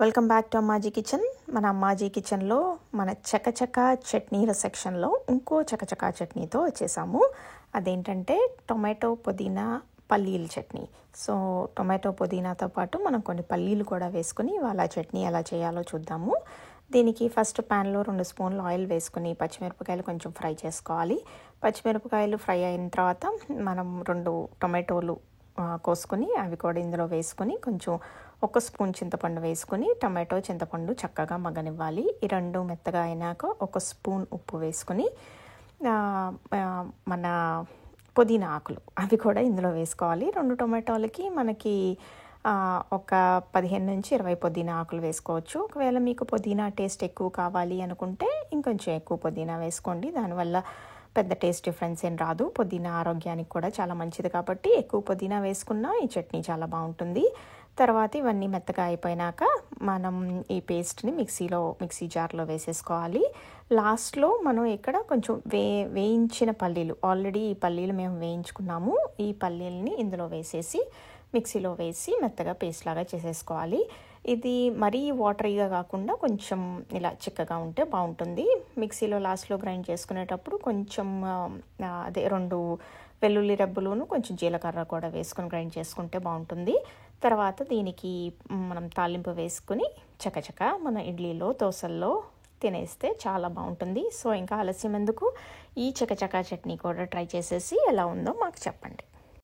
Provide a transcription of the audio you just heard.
Welcome back to Ammaji kitchen. మన అమ్మాజీ కిచెన్లో మన చకచక చట్నీల సెక్షన్లో ఇంకో చకచకా చట్నీతో వచ్చేసాము. అదేంటంటే టొమాటో పుదీనా పల్లీల చట్నీ. సో టొమాటో పుదీనాతో పాటు మనం కొన్ని పల్లీలు కూడా వేసుకుని ఇవాళ చట్నీ ఎలా చేయాలో చూద్దాము. దీనికి ఫస్ట్ ప్యాన్లో 2 స్పూన్లు ఆయిల్ వేసుకుని పచ్చిమిరపకాయలు కొంచెం ఫ్రై చేసుకోవాలి. పచ్చిమిరపకాయలు ఫ్రై అయిన తర్వాత మనం 2 టొమాటోలు కోసుకొని అవి కూడా ఇందులో వేసుకొని కొంచెం 1 స్పూన్ చింతపండు వేసుకొని టమాటో చింతపండు చక్కగా మగ్గనివ్వాలి. ఈ 2 మెత్తగా అయినాక 1 స్పూన్ ఉప్పు వేసుకొని మన పుదీనా ఆకులు అవి కూడా ఇందులో వేసుకోవాలి. 2 టొమాటోలకి మనకి ఒక 15 నుంచి 20 పుదీనా ఆకులు వేసుకోవచ్చు. ఒకవేళ మీకు పుదీనా టేస్ట్ ఎక్కువ కావాలి అనుకుంటే ఇంకొంచెం ఎక్కువ పుదీనా వేసుకోండి. దానివల్ల పెద్ద టేస్ట్ డిఫరెన్స్ ఏం రాదు. పుదీనా ఆరోగ్యానికి కూడా చాలా మంచిది కాబట్టి ఎక్కువ పుదీనా వేసుకున్నా ఈ చట్నీ చాలా బాగుంటుంది. తర్వాత ఇవన్నీ మెత్తగా అయిపోయినాక మనం ఈ పేస్ట్ని మిక్సీ జార్లో వేసేసుకోవాలి. లాస్ట్లో మనం ఇక్కడ కొంచెం వేయించిన పల్లీలు, ఆల్రెడీ ఈ పల్లీలు మేము వేయించుకున్నాము. ఈ పల్లీలని ఇందులో వేసేసి మిక్సీలో వేసి మెత్తగా పేస్ట్ లాగా చేసేసుకోవాలి. ఇది మరీ వాటరీగా కాకుండా కొంచెం ఇలా చిక్కగా ఉంటే బాగుంటుంది. మిక్సీలో లాస్ట్లో గ్రైండ్ చేసుకునేటప్పుడు కొంచెం 2 వెల్లుల్లి రెబ్బలును కొంచెం జీలకర్ర కూడా వేసుకొని గ్రైండ్ చేసుకుంటే బాగుంటుంది. తర్వాత దీనికి మనం తాలింపు వేసుకుని చకచక మన ఇడ్లీలో దోశల్లో తినేస్తే చాలా బాగుంటుంది. సో ఇంకా ఆలస్యం ఎందుకు, ఈ చకచకా చట్నీ కూడా ట్రై చేసేసి ఎలా ఉందో మాకు చెప్పండి.